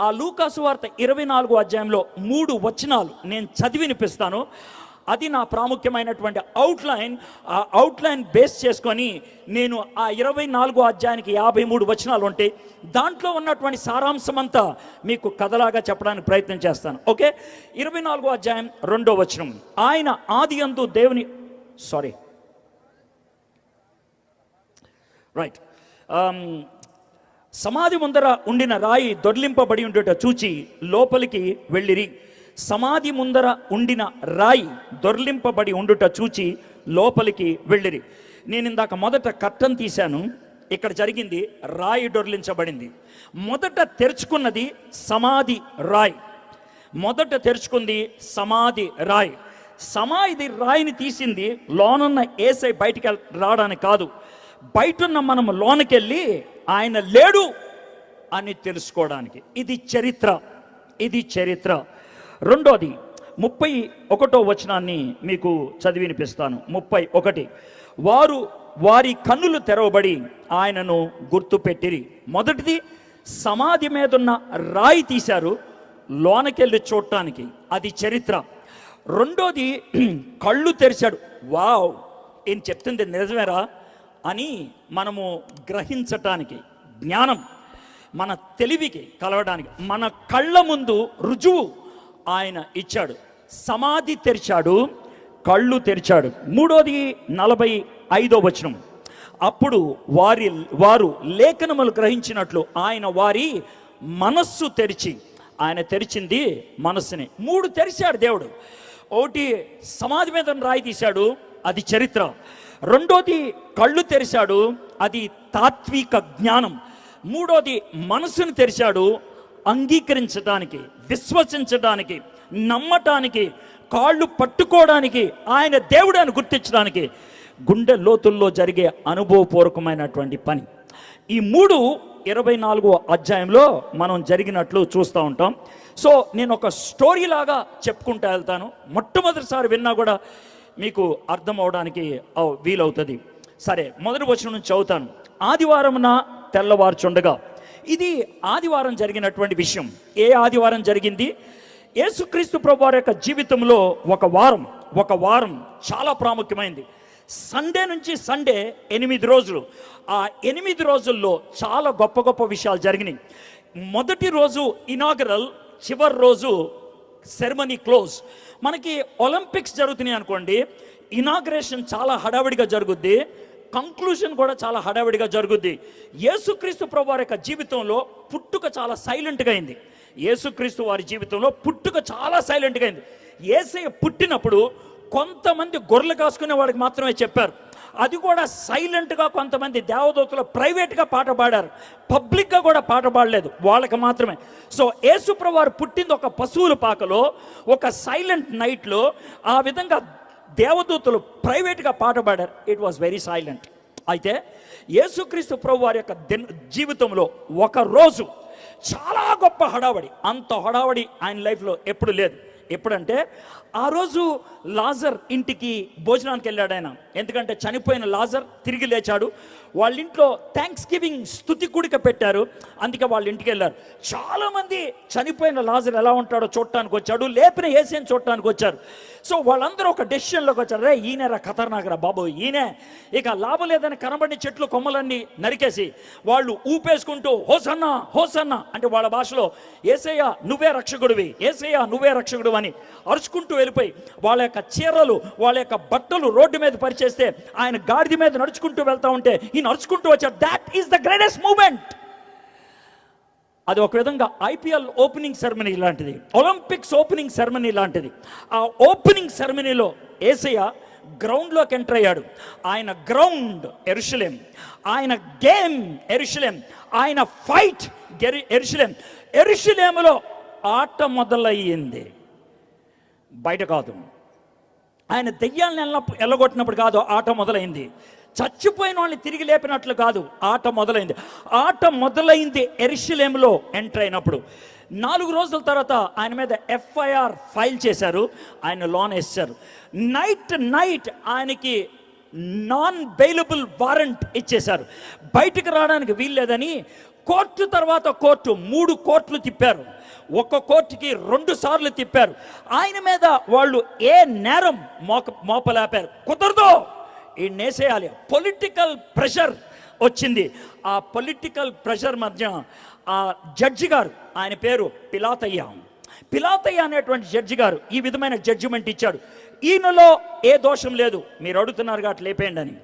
ఆ లూకా సువార్త 24వ అధ్యాయంలో 3 వచనాలు నేను చదివి వినిపిస్తాను. అది నా ప్రాముఖ్యమైనటువంటి అవుట్లైన్. ఆ అవుట్లైన్ బేస్ చేసుకొని నేను ఆ 24వ అధ్యాయానికి 53 వచనాలు ఉంటాయి, దాంట్లో ఉన్నటువంటి సారాంశం అంతా మీకు కథలాగా చెప్పడానికి ప్రయత్నం చేస్తాను. ఓకే, 24వ అధ్యాయం 2వ వచనం. ఆయన ఆదియందు దేవుని సమాధి ముందర ఉండిన రాయి దొర్లింపబడి ఉండుట చూచి లోపలికి వెళ్ళిరి. సమాధి ముందర ఉండిన రాయి దొర్లింపబడి ఉండుట చూచి లోపలికి వెళ్ళిరి. నేను ఇందాక మొదట కర్టన్ తీశాను, ఇక్కడ జరిగింది రాయి దొర్లించబడింది. మొదట తెరుచుకున్నది సమాధి రాయి. మొదట తెరుచుకుంది సమాధి రాయి. సమాధి రాయిని తీసింది లోనున్న ఏసై బయటికి రావడానికి కాదు, బయటున్న మనం లోనకెళ్ళి ఆయన లేడు అని తెలుసుకోవడానికి. ఇది చరిత్ర, ఇది చరిత్ర. రెండోది 31వ వచనాన్ని మీకు చదివి వినిపిస్తాను. 31. వారి కన్నులు తెరవబడి ఆయనను గుర్తుపెట్టిరి. మొదటిది సమాధి మీద ఉన్న రాయి తీశారు లోనకెళ్ళి చూడటానికి, అది చరిత్ర. రెండోది కళ్ళు తెరిచాడు. వావ్, ఏం చెప్తుంది నిజమేరా అని మనము గ్రహించటానికి, జ్ఞానం మన తెలివికి కలవడానికి మన కళ్ళ ముందు రుజువు ఆయన ఇచ్చాడు. సమాధి తెరిచాడు, కళ్ళు తెరిచాడు. మూడోది 45వ వచనం. అప్పుడు వారు లేఖనములు గ్రహించినట్లు ఆయన వారి మనస్సు తెరిచి, ఆయన తెరిచింది మనస్సుని. 3 తెరిచాడు దేవుడు. ఒకటి సమాధి మీద రాయి తీశాడు, అది చరిత్ర. రెండోది కళ్ళు తెరిచాడు, అది తాత్విక జ్ఞానం. మూడోది మనసును తెరిచాడు, అంగీకరించడానికి, విశ్వసించడానికి, నమ్మటానికి, కాళ్ళు పట్టుకోవడానికి, ఆయన దేవుడు అని గుర్తించడానికి, గుండె లోతుల్లో జరిగే అనుభవపూర్వకమైనటువంటి పని. ఈ 24వ అధ్యాయంలో మనం జరిగినట్లు చూస్తూ ఉంటాం. సో నేను ఒక స్టోరీ లాగా చెప్పుకుంటూ వెళ్తాను. మొట్టమొదటిసారి విన్నా కూడా మీకు అర్థం అవడానికి వీలవుతుంది. సరే, మొదటి వచనం నుంచి చదువుతాను. ఆదివారమున తెల్లవారుచుండగా, ఇది ఆదివారం జరిగినటువంటి విషయం. ఏ ఆదివారం జరిగింది? యేసుక్రీస్తు ప్రభువారి యొక్క జీవితంలో ఒక వారం చాలా ప్రాముఖ్యమైంది. సండే నుంచి సండే 8 రోజులు. ఆ 8 రోజుల్లో చాలా గొప్ప గొప్ప విషయాలు జరిగినాయి. మొదటి రోజు ఇనాగరల్, చివరి రోజు సెరమనీ క్లోజ్. మనకి ఒలింపిక్స్ జరుగుతున్నాయి అనుకోండి, ఇనాగ్రేషన్ చాలా హడావిడిగా జరుగుద్ది, కంక్లూజన్ కూడా చాలా హడావిడిగా జరుగుద్ది. యేసుక్రీస్తు ప్రభువారి యొక్క జీవితంలో పుట్టుక చాలా సైలెంట్గా అయింది. యేసుక్రీస్తు వారి జీవితంలో పుట్టుక చాలా సైలెంట్గా అయింది. యేసయ్య పుట్టినప్పుడు కొంతమంది గొర్రెలు కాసుకునే వాడికి మాత్రమే చెప్పారు. అది కూడా సైలెంట్గా. కొంతమంది దేవదూతలు ప్రైవేట్గా పాట పాడారు, పబ్లిక్గా కూడా పాట పాడలేదు, వాళ్ళకి మాత్రమే. సో యేసుప్రభువు వారు పుట్టింది ఒక పశువుల పాకలో, ఒక సైలెంట్ నైట్లో. ఆ విధంగా దేవదూతలు ప్రైవేట్గా పాట పాడారు. It was very silent. అయితే యేసుక్రీస్తు ప్రభు వారి యొక్క జీవితంలో ఒక రోజు చాలా గొప్ప హడావడి. అంత హడావడి ఆయన లైఫ్లో ఎప్పుడు లేదు. ఎప్పుడంటే ఆ రోజు లాజర్ ఇంటికి భోజనానికి వెళ్ళాడు ఆయన. ఎందుకంటే చనిపోయిన లాజర్ తిరిగి లేచాడు. వాళ్ళ ఇంట్లో థ్యాంక్స్ గివింగ్ స్తుతి కూడిక పెట్టారు, అందుకే వాళ్ళ ఇంటికి వెళ్ళారు. చాలామంది చనిపోయిన లాజర్ ఎలా ఉంటాడో చూడటానికి వచ్చాడు, లేపిన యేసుని చూడటానికి వచ్చారు. సో వాళ్ళందరూ ఒక డెసిషన్లోకి వచ్చారు. రే, ఈయనరా ఖతర్నాకరా బాబు, ఈయనే. ఇక లాభం లేదని కనబడిన చెట్లు కొమ్మలన్నీ నరికేసి వాళ్ళు ఊపేసుకుంటూ హోసన్నా హోసన్నా అంటే వాళ్ళ భాషలో యేసయ్య నువ్వే రక్షకుడివి, యేసయ్య నువ్వే రక్షకుడు అని అరుచుకుంటూ వెళ్ళిపోయి వాళ్ళ యొక్క చీరలు, వాళ్ళ యొక్క బట్టలు రోడ్డు మీద పరిచేస్తే ఆయన గాడిద మీద నడుచుకుంటూ వెళ్తా ఉంటే ఈయన నడుచుకుంటూ వచ్చాడు. That is the greatest moment. అది ఒక విధంగా ఐపీఎల్ ఓపెనింగ్ సెరమనీ లాంటిది, ఒలింపిక్స్ ఓపెనింగ్ సెరమనీ లాంటిది. ఆ ఓపెనింగ్ సెరమనీలో యేసయ్య గ్రౌండ్లోకి ఎంటర్ అయ్యాడు. ఆయన గ్రౌండ్ యెరూషలేం, ఆయన గేమ్ యెరూషలేం, ఆయన ఫైట్ యెరూషలేం. యెరూషలేములో ఆట మొదలయ్యింది, బయట కాదు. ఆయన దెయ్యాలను ఎల్లగొట్టినప్పుడు కాదు ఆట మొదలైంది, చచ్చిపోయిన వాళ్ళని తిరిగి లేపినట్లు కాదు ఆట మొదలైంది. ఆట మొదలైంది యెరూషలేములో ఎంటర్ అయినప్పుడు. 4 రోజుల తర్వాత ఆయన మీద ఎఫ్ఐఆర్ ఫైల్ చేశారు, ఆయన లోన్ వేశారు. నైట్ ఆయనకి నాన్ బెయిలబుల్ వారెంట్ ఇచ్చేశారు. బయటకు రావడానికి వీల్లేదని కోర్టు తర్వాత కోర్టు 3 కోర్టులు తిప్పారు. ఒక్క కోర్టుకి 2 సార్లు తిప్పారు. ఆయన మీద వాళ్ళు ఏ నేరం మోపలేపారు. కుదరదు, ఈ నేసేయాలి. పొలిటికల్ ప్రెషర్ వచ్చింది. ఆ పొలిటికల్ ప్రెషర్ మధ్య ఆ జడ్జి గారు, ఆయన పేరు పిలాతయ్య అనేటువంటి జడ్జి గారు ఈ విధమైన జడ్జిమెంట్ ఇచ్చాడు. ఈయనలో ఏ దోషం లేదు, మీరు అడుగుతున్నారు కాబట్టి లేపేయండి అని.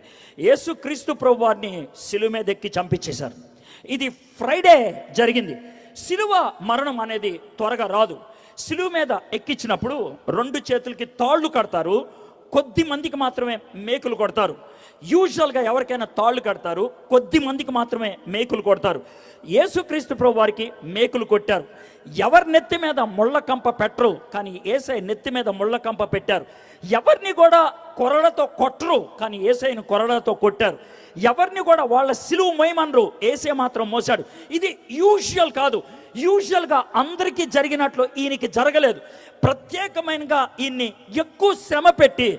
యేసుక్రీస్తు ప్రభు వారిని శిలువ మీద ఎక్కి చంపించేశారు. ఇది ఫ్రైడే జరిగింది. శిలువ మరణం అనేది త్వరగా రాదు. శిలువ మీద ఎక్కించినప్పుడు 2 చేతులకి తాళ్ళు కడతారు, కొద్ది మందికి మాత్రమే మేకులు కొడతారు. యూజువల్గా ఎవరికైనా తాళ్ళు కడతారు, కొద్ది మందికి మాత్రమే మేకులు కొడతారు. యేసుక్రీస్తు ప్రభు వారికి మేకులు కొట్టారు. ఎవరి నెత్తి మీద ముళ్ళ కంప పెట్టరు, కానీ యేసయ్య నెత్తి మీద ముళ్ళ కంప పెట్టారు. ఎవరిని కూడా కొరడతో కొట్టరు, కానీ యేసయ్యను కొరడతో కొట్టారు. ఎవరిని కూడా వాళ్ళ సిలువ మోయమనరు, యేసయ్య మాత్రం మోసాడు. ఇది యూజువల్ కాదు. యూజువల్గా అందరికీ జరిగినట్లు ఈయనకి జరగలేదు. ప్రత్యేకమైనగా ఈయన్ని ఎక్కువ శ్రమ పెట్టి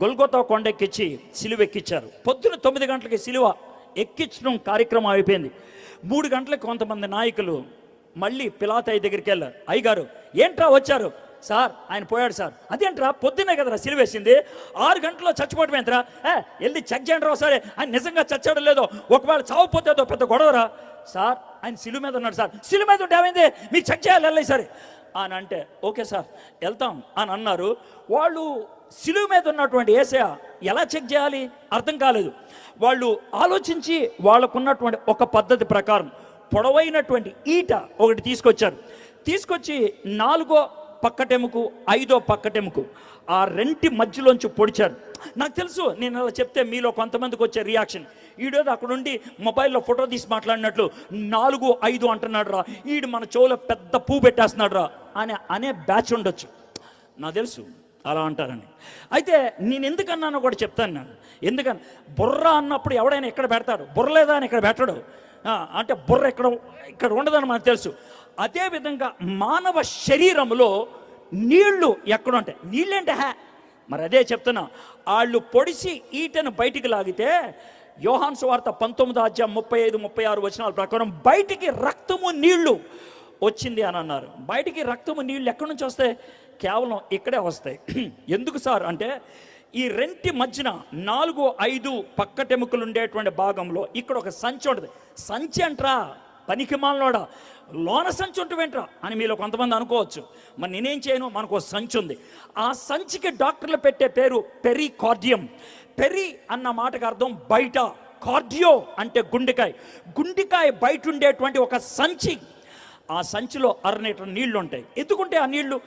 గొల్గొతా కొండెక్కించి సిలువ ఎక్కించారు. పొద్దున 9 గంటలకి సిలువ ఎక్కించడం కార్యక్రమం అయిపోయింది. 3 గంటలకు కొంతమంది నాయకులు మళ్ళీ పిలాతయ్య దగ్గరికి వెళ్ళారు. అయ్యగారు ఏంట్రా వచ్చారు? సార్ ఆయన పోయాడు సార్. అదేంట్రా పొద్దున్నే కదరా సిలువేసింది, 6 గంటల్లో చచ్చిపోవటం ఏంట్రా? వెళ్ళి చెక్ చేయండి రా సరే ఆయన నిజంగా చచ్చాడో లేదో, ఒకవేళ చావపోతేదో పెద్ద గొడవరా. సార్ ఆయన సిలువ మీద ఉన్నాడు సార్. సిలువ మీద ఉంటే ఏమైంది, మీరు చెక్ చేయాలి వెళ్ళి సరే అని అంటే ఓకే సార్ వెళ్తాం అని అన్నారు. వాళ్ళు సిలువ మీద ఉన్నటువంటి యేసయ్య ఎలా చెక్ చేయాలి అర్థం కాలేదు. వాళ్ళు ఆలోచించి వాళ్ళకున్నటువంటి ఒక పద్ధతి ప్రకారం పొడవైనటువంటి ఈట ఒకటి తీసుకొచ్చారు. తీసుకొచ్చి 4 పక్కటెముకు, 5వ పక్కటెముకు, ఆ రెంటి మధ్యలోంచి పొడిచారు. నాకు తెలుసు, నేను అలా చెప్తే మీలో కొంతమందికి వచ్చే రియాక్షన్, ఈడేదో అక్కడుండి మొబైల్లో ఫోటో తీసి మాట్లాడినట్లు 4, 5 అంటున్నాడు రా, ఈడు మన చెవులో పెద్ద పువ్వు పెట్టేస్తున్నాడు రా అనే బ్యాచ్ ఉండొచ్చు. నాకు తెలుసు అలా అంటారని. అయితే నేను ఎందుకన్నానో కూడా చెప్తాను. నేను ఎందుకని, బుర్ర అన్నప్పుడు ఎవడైనా ఎక్కడ పెడతాడు, బుర్ర లేదా అని ఇక్కడ పెట్టడు. అంటే బుర్ర ఇక్కడ ఉండదని మనకు తెలుసు. అదేవిధంగా మానవ శరీరంలో నీళ్లు ఎక్కడ ఉంటాయి? నీళ్ళంటే మరి అదే చెప్తున్నా. వాళ్ళు పొడిసి ఈటను బయటికి లాగితే యోహాను సువార్త 19వ అధ్యాయం 35, 36 వచనాల ప్రకారం బయటికి రక్తము నీళ్లు వచ్చింది అని అన్నారు. బయటికి రక్తము నీళ్లు ఎక్కడి నుంచి వస్తాయి? కేవలం ఇక్కడే వస్తాయి. ఎందుకు సార్ అంటే, ఈ రెంటి మధ్యన 4, 5 పక్కటెముకలు ఉండేటువంటి భాగంలో ఇక్కడ ఒక సంచి ఉంటుంది. సంచి అంటరా పనికిమాలనోడా, లోన సంచి ఉంటుంవేంట్రా అని మీలో కొంతమంది అనుకోవచ్చు. మరి నేనేం చేయను, మనకు ఒక సంచి ఉంది. ఆ సంచికి డాక్టర్లు పెట్టే పేరు పెరికార్డియం. పెరి అన్న మాటకు అర్థం బయట, కార్డియో అంటే గుండెకాయ. గుండెకాయ బయట ఉండేటువంటి ఒక సంచి. ఆ సంచిలో 6 లీటర్ నీళ్లు ఉంటాయి. ఎందుకుంటే ఆ నీళ్లు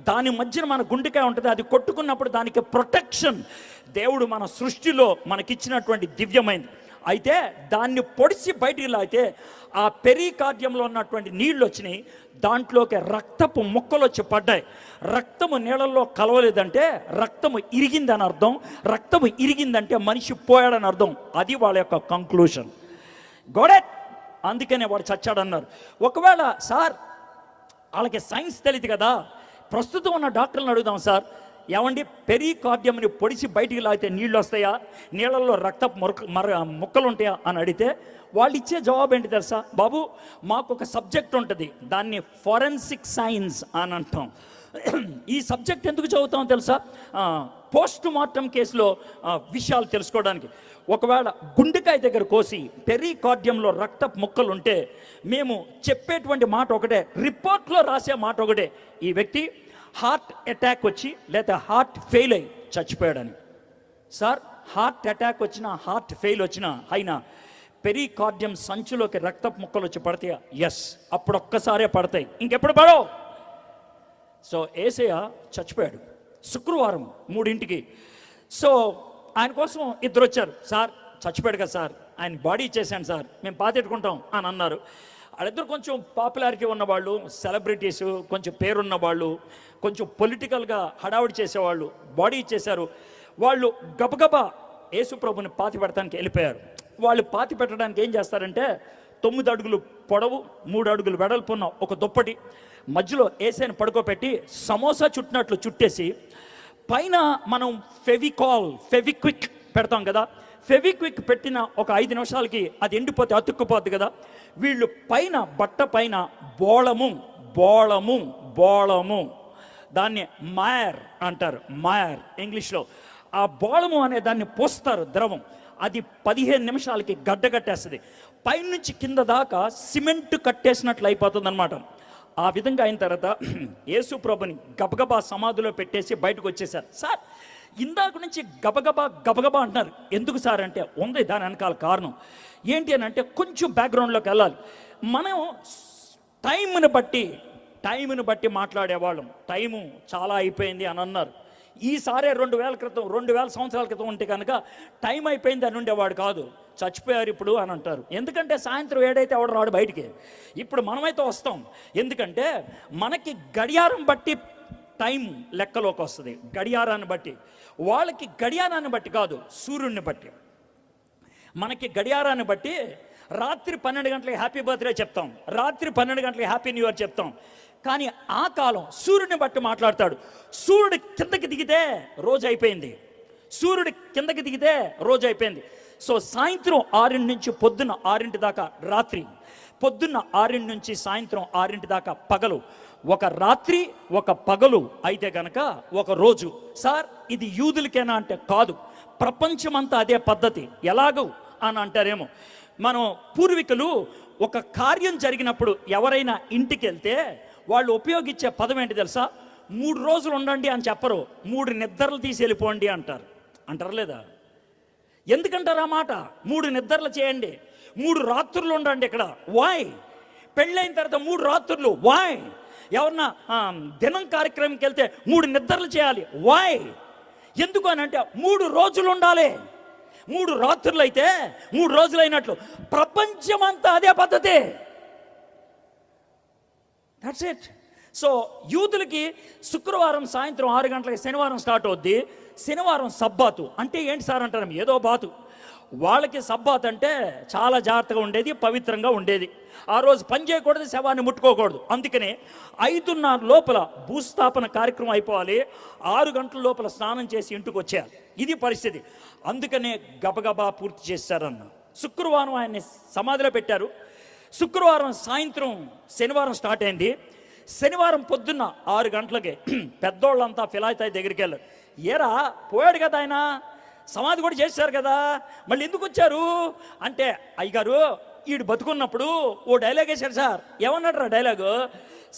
దాని మధ్యన మన గుండెకాయ ఉంటుంది. అది కొట్టుకున్నప్పుడు దానికి ప్రొటెక్షన్ దేవుడు మన సృష్టిలో మనకిచ్చినటువంటి దివ్యమైంది. అయితే దాన్ని పొడిచి బయటికి లాగితే ఆ పెరికార్డియంలో ఉన్నటువంటి నీళ్ళు వచ్చినాయి. దాంట్లోకి రక్తపు ముక్కలు వచ్చి పడ్డాయి. రక్తము నీళ్ళల్లో కలవలేదంటే రక్తము ఇరిగిందని అర్థం. రక్తము ఇరిగిందంటే మనిషి పోయాడని అర్థం. అది వాళ్ళ యొక్క కంక్లూషన్. గోడెట్, అందుకనే వాడు చచ్చాడన్నారు. ఒకవేళ సార్ వాళ్ళకి సైన్స్ తెలియదు కదా, ప్రస్తుతం ఉన్న డాక్టర్లను అడుగుదాం. సార్ ఏమండి, పెరికార్డియంని పొడిచి బయటికి లాగితే నీళ్ళు వస్తాయా, నీళ్ళల్లో రక్తపు ముక్కలు ఉంటాయా అని అడిగితే వాళ్ళు ఇచ్చే జవాబు ఏంటి తెలుసా? బాబు, మాకు ఒక సబ్జెక్ట్ ఉంటుంది, దాన్ని ఫోరెన్సిక్ సైన్స్ అని అంటాం. ఈ సబ్జెక్ట్ ఎందుకు చదువుతాం తెలుసా? పోస్ట్ మార్టం కేసులో విషయాలు తెలుసుకోవడానికి. ఒకవేళ గుండెకాయ దగ్గర కోసి పెరికార్డియంలో రక్తపు ముక్కలు ఉంటే మేము చెప్పేటువంటి మాట ఒకటే, రిపోర్ట్లో రాసే మాట ఒకటే, ఈ వ్యక్తి హార్ట్ అటాక్ వచ్చి లేదా హార్ట్ ఫెయిల్ అయ్యి చచ్చిపోయాడని. సార్, హార్ట్ అటాక్ వచ్చినా హార్ట్ ఫెయిల్ వచ్చినా అయినా పెరికార్డియం సంచులోకి రక్తపు ముక్కలు వచ్చి పడతాయా? ఎస్, అప్పుడు ఒక్కసారే పడతాయి, ఇంకెప్పుడు పడవు. సో ఏసయ్య చచ్చిపోయాడు శుక్రవారం 3ంటికి. సో ఆయన కోసం 2 వచ్చారు. సార్ చచ్చిపోయాడు కదా సార్, ఆయన బాడీ ఇచ్చేసాను సార్, మేము పాతెట్టుకుంటాం అని అన్నారు. వాళ్ళిద్దరు కొంచెం పాపులారిటీ ఉన్నవాళ్ళు, సెలబ్రిటీసు, కొంచెం పేరున్న వాళ్ళు, కొంచెం పొలిటికల్గా హడావుడి చేసేవాళ్ళు. బాడీ ఇచ్చేశారు. వాళ్ళు గబగబా యేసుప్రభుని పాతి పెట్టడానికి వెళ్ళిపోయారు. వాళ్ళు పాతి పెట్టడానికి ఏం చేస్తారంటే 9 అడుగులు పొడవు 3 అడుగులు వెడల్పున్న ఒక దుప్పటి మధ్యలో యేసుని పడుకోబెట్టి సమోసా చుట్టినట్లు చుట్టేసి పైన మనం ఫెవిక్విక్ పెడతాం కదా, ఫెవిక్విక్ పెట్టిన ఒక 5 నిమిషాలకి అది ఎండిపోతే అతుక్కుపోద్ది కదా. వీళ్ళు పైన బట్ట పైన బోళము దాన్ని మాయర్ అంటారు, మాయర్ ఇంగ్లీష్లో. ఆ బోళము అనే దాన్ని పోస్తారు ద్రవం. అది 15 నిమిషాలకి గడ్డగట్టేస్తుంది. పైనుంచి కింద దాకా సిమెంట్ కట్టేసినట్లు అయిపోతుంది అనమాట. ఆ విధంగా అయిన తర్వాత యేసు ప్రభుని గబగబా సమాధిలో పెట్టేసి బయటకు వచ్చేసారు. సార్, ఇందాక నుంచి గబగబా అంటున్నారు. ఎందుకు సార్ అంటే ఉంది దాని వెనకాల కారణం ఏంటి అని అంటే, కొంచెం బ్యాక్గ్రౌండ్లోకి వెళ్ళాలి. మనం టైంని బట్టి మాట్లాడేవాళ్ళం. టైము చాలా అయిపోయింది అని అన్నారు. ఈసారే 2000 సంవత్సరాల క్రితం ఉంటే కనుక టైం అయిపోయింది అని ఉండేవాడు కాదు, చచ్చిపోయారు ఇప్పుడు అని అంటారు. ఎందుకంటే సాయంత్రం 7 అయితే ఎవడు రాడు బయటికి. ఇప్పుడు మనమైతే వస్తాం. ఎందుకంటే మనకి గడియారం బట్టి టైం లెక్కలోకి వస్తుంది, గడియారాన్ని బట్టి. వాళ్ళకి గడియారాన్ని బట్టి కాదు, సూర్యుడిని బట్టి. మనకి గడియారాన్ని బట్టి రాత్రి 12 గంటలకి హ్యాపీ బర్త్డే చెప్తాం, రాత్రి 12 గంటలకి హ్యాపీ న్యూ ఇయర్ చెప్తాం. కానీ ఆ కాలం సూర్యుడిని బట్టి మాట్లాడతాడు. సూర్యుడు కిందకి దిగితే రోజు అయిపోయింది, సూర్యుడు కిందకి దిగితే రోజు అయిపోయింది. సో సాయంత్రం 6 నుంచి పొద్దున్న 6 దాకా రాత్రి, పొద్దున్న 6 నుంచి సాయంత్రం 6 దాకా పగలు. ఒక రాత్రి ఒక పగలు అయితే కనుక ఒక రోజు. సార్, ఇది యూదులకేనా అంటే కాదు, ప్రపంచమంతా అదే పద్ధతి. ఎలాగూ అని అంటారేమో. మనం పూర్వీకులు ఒక కార్యం జరిగినప్పుడు ఎవరైనా ఇంటికి వెళ్తే వాళ్ళు ఉపయోగించే పదం ఏంటి తెలుసా? 3 రోజులు ఉండండి అని చెప్పరు, 3 నిద్రలు తీసి వెళ్ళిపోండి అంటారు లేదా? ఎందుకంటారు ఆ మాట? 3 నిద్రలు చేయండి, 3 రాత్రులు ఉండండి ఇక్కడ. వాయ్? పెళ్ళైన తర్వాత 3 రాత్రులు వాయ్? ఎవరన్నా దినం కార్యక్రమంకి వెళ్తే 3 నిద్రలు చేయాలి. వై? ఎందుకు అని అంటే 3 రోజులు ఉండాలి. 3 రాత్రులు అయితే 3 రోజులు అయినట్లు. ప్రపంచమంతా అదే పద్ధతి. That's it. సో యూదులకి శుక్రవారం సాయంత్రం 6 గంటలకి శనివారం స్టార్ట్ అవుద్ది. శనివారం సబ్బాతు. అంటే ఏంటి సార్ అంటారు, ఏదో బాతు. వాళ్ళకి సబ్బాత్ అంటే చాలా జాగ్రత్తగా ఉండేది, పవిత్రంగా ఉండేది. ఆ రోజు పని చేయకూడదు, శవాన్ని ముట్టుకోకూడదు. అందుకనే 5:30 లోపల భూస్థాపన కార్యక్రమం అయిపోవాలి. 6 గంటల లోపల స్నానం చేసి ఇంటికి వచ్చేయాలి. ఇది పరిస్థితి. అందుకనే గబగబా పూర్తి చేశారన్న. శుక్రవారం ఆయన్ని సమాధిలో పెట్టారు. శుక్రవారం సాయంత్రం శనివారం స్టార్ట్ అయింది. శనివారం పొద్దున్న 6 గంటలకి పెద్దోళ్ళంతా ఫిలాయితాయి దగ్గరికి వెళ్ళారు. ఏరా పోయాడు కదా ఆయన, సమాధి కూడా చేశారు కదా, మళ్ళీ ఎందుకు వచ్చారు అంటే, అయ్యగారు ఈడు బతుకున్నప్పుడు ఓ డైలాగ్ వేశారు సార్. ఏమన్నాడు రా డైలాగు?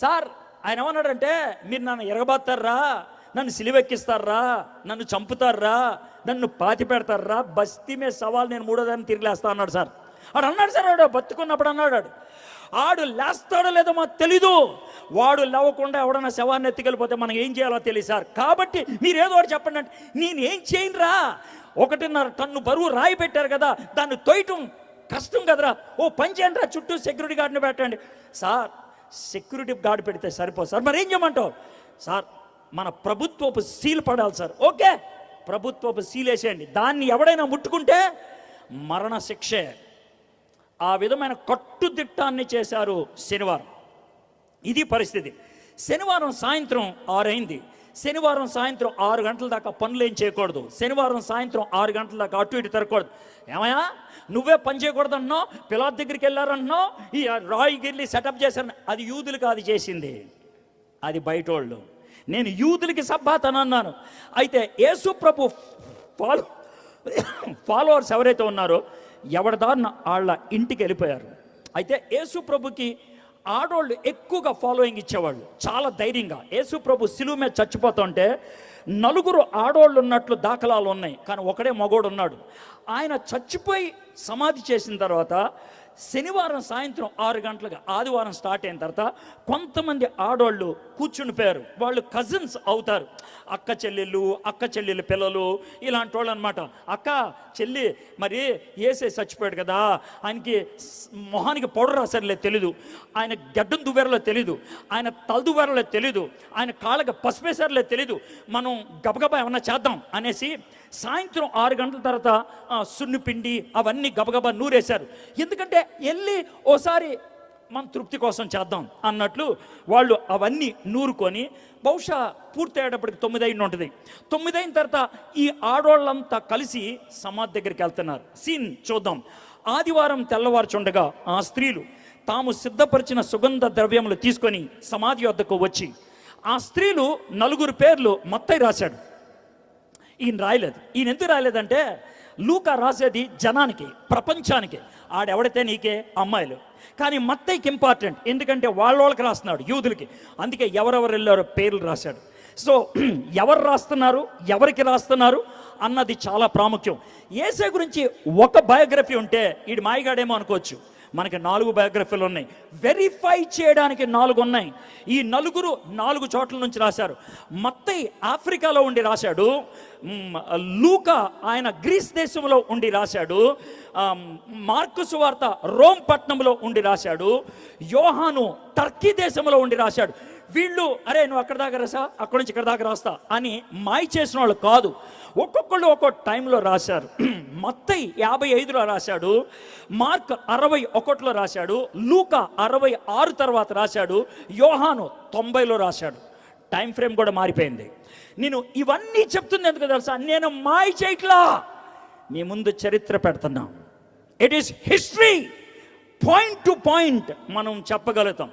సార్ ఆయన ఏమన్నాడంటే, మీరు నన్ను ఎరగబాతారా, నన్ను సిలివెక్కిస్తారా, నన్ను చంపుతారా, నన్ను పాతి పెడతారా, బస్తీ మీద సవాల్ నేను 3వ దాన్ని తిరిగిలేస్తా అన్నాడు సార్. ఆడు అన్నాడు సార్, ఆడు బతుకున్నప్పుడు అన్నాడు. ఆడు లేస్తాడో లేదో మాకు తెలీదు. వాడు లేవకుండా ఎవడన్నా శవాన్ని ఎత్తుకెళ్ళిపోతే మనం ఏం చేయాలో తెలియదు సార్. కాబట్టి మీరు ఏదో ఒకటి చెప్పండి అంటే, నేనేం చేయనురా, 1.5 టన్ను బరువు రాయి పెట్టారు కదా, దాన్ని తొయ్యటం కష్టం కదరా, ఓ పని చేయండి రా, చుట్టూ సెక్యూరిటీ గార్డ్ని పెట్టండి. సార్ సెక్యూరిటీ గార్డ్ పెడితే సరిపోదు సార్, మరి ఏం చేయమంటావు? సార్ మన ప్రభుత్వపు సీల్ పడాలి సార్. ఓకే, ప్రభుత్వపు సీల్ వేసేయండి, దాన్ని ఎవడైనా ముట్టుకుంటే మరణ శిక్షే. ఆ విధమైన కట్టుదిట్టాన్ని చేశారు శనివారం. ఇది పరిస్థితి. శనివారం సాయంత్రం 6 అయింది. శనివారం సాయంత్రం 6 గంటల దాకా పనులు ఏం చేయకూడదు. శనివారం సాయంత్రం 6 గంటల దాకా అటు ఇటు తిరగకూడదు. ఏమయ్యా నువ్వే పని చేయకూడదు అంటున్నావు, పిల్లల దగ్గరికి వెళ్ళారంటున్నావు, ఈ రాయిగిర్లి సెటప్ చేశారు. అది యూదులు కాదు చేసింది, అది బయట వాళ్ళు. నేను యూదులకి సబ్బాత్ అని అన్నాను. అయితే యేసు ప్రభు ఫాలోవర్స్ ఎవరైతే ఉన్నారో ఎవరిదారిన వాళ్ళ ఇంటికి వెళ్ళిపోయారు. అయితే యేసు ప్రభుకి ఆడవాళ్ళు ఎక్కువగా ఫాలోయింగ్ ఇచ్చేవాళ్ళు, చాలా ధైర్యంగా. యేసు ప్రభు శిలువ మీద చచ్చిపోతుంటే 4 ఆడవాళ్ళు ఉన్నట్లు దాఖలాలు ఉన్నాయి, కానీ ఒకడే మగోడు ఉన్నాడు. ఆయన చచ్చిపోయి సమాధి చేసిన తర్వాత శనివారం సాయంత్రం 6 గంటలకు ఆదివారం స్టార్ట్ అయిన తర్వాత కొంతమంది ఆడవాళ్ళు కూర్చునిపోయారు. వాళ్ళు కజిన్స్ అవుతారు, అక్క చెల్లెళ్ళు పిల్లలు ఇలాంటి వాళ్ళు అనమాట. అక్క చెల్లి మరి ఏసే చచ్చిపోయాడు కదా, ఆయనకి మొహానికి పౌడర్ రాసారులే తెలీదు, ఆయన గడ్డం దువ్వేరలో తెలీదు, ఆయన తల దువ్వేరలో తెలీదు, ఆయన కాళ్ళకి పసిపేసారులే తెలీదు, మనం గబగబా ఏమన్నా చేద్దాం అనేసి సాయంత్రం 6 గంటల తర్వాత సున్నిపిండి అవన్నీ గబగబా నూరేశారు. ఎందుకంటే వెళ్ళి ఓసారి మన తృప్తి కోసం చేద్దాం అన్నట్లు వాళ్ళు అవన్నీ నూరుకొని బహుశా పూర్తి అయ్యేటప్పటికి 9 అయి ఉంటుంది. 9 అయిన తర్వాత ఈ ఆడవాళ్ళంతా కలిసి సమాధి దగ్గరికి వెళ్తున్నారు. సీన్ చూద్దాం. ఆదివారం తెల్లవారుచుండగా ఆ స్త్రీలు తాము సిద్ధపరిచిన సుగంధ ద్రవ్యములు తీసుకొని సమాధి వద్దకు వచ్చి, ఆ స్త్రీలు 4 పేర్లు మత్తయి రాశాడు, ఈయన రాయలేదు. ఈయన ఎందుకు రాయలేదంటే, లూకా రాసేది జనానికి, ప్రపంచానికి, ఆడెవడితే నీకే అమ్మాయిలు. కానీ మత్తయికి ఇంపార్టెంట్, ఎందుకంటే వాళ్ళకి రాస్తున్నాడు, యూదులకి. అందుకే ఎవరెవరు వెళ్ళారో పేర్లు రాశాడు. సో ఎవరు రాస్తున్నారు, ఎవరికి రాస్తున్నారు అన్నది చాలా ప్రాముఖ్యం. యేసే గురించి ఒక బయోగ్రఫీ ఉంటే ఈడు మాయగాడేమో అనుకోవచ్చు. మనకి 4 బయోగ్రఫీలు ఉన్నాయి, వెరిఫై చేయడానికి 4 ఉన్నాయి. ఈ 4 చోట్ల నుంచి రాశారు. మత్తయి ఆఫ్రికాలో ఉండి రాశాడు, లూకా ఆయన గ్రీస్ దేశంలో ఉండి రాశాడు, మార్కు సువార్త రోమ్ పట్టణంలో ఉండి రాశాడు, యోహాను టర్కీ దేశంలో ఉండి రాశాడు. వీళ్ళు అరే నువ్వు అక్కడ దాకా రాసా, అక్కడి నుంచి ఇక్కడ దాకా రాస్తా అని మాయ చేసిన వాళ్ళు కాదు. ఒక్కొక్కళ్ళు ఒక్కొక్క టైంలో రాశారు. మత్తయి 55లో రాశాడు, మార్క్ 61లో రాశాడు, లూకా 66 తర్వాత రాశాడు, యోహాను 90లో రాశాడు. టైం ఫ్రేమ్ కూడా మారిపోయింది. నేను ఇవన్నీ చెప్తుంది ఎందుకు తెలుసా, నేను మాయ చేయట్లా, మీ ముందు చరిత్ర పెడుతున్నాం. It is history, point to point మనం చెప్పగలుగుతాం.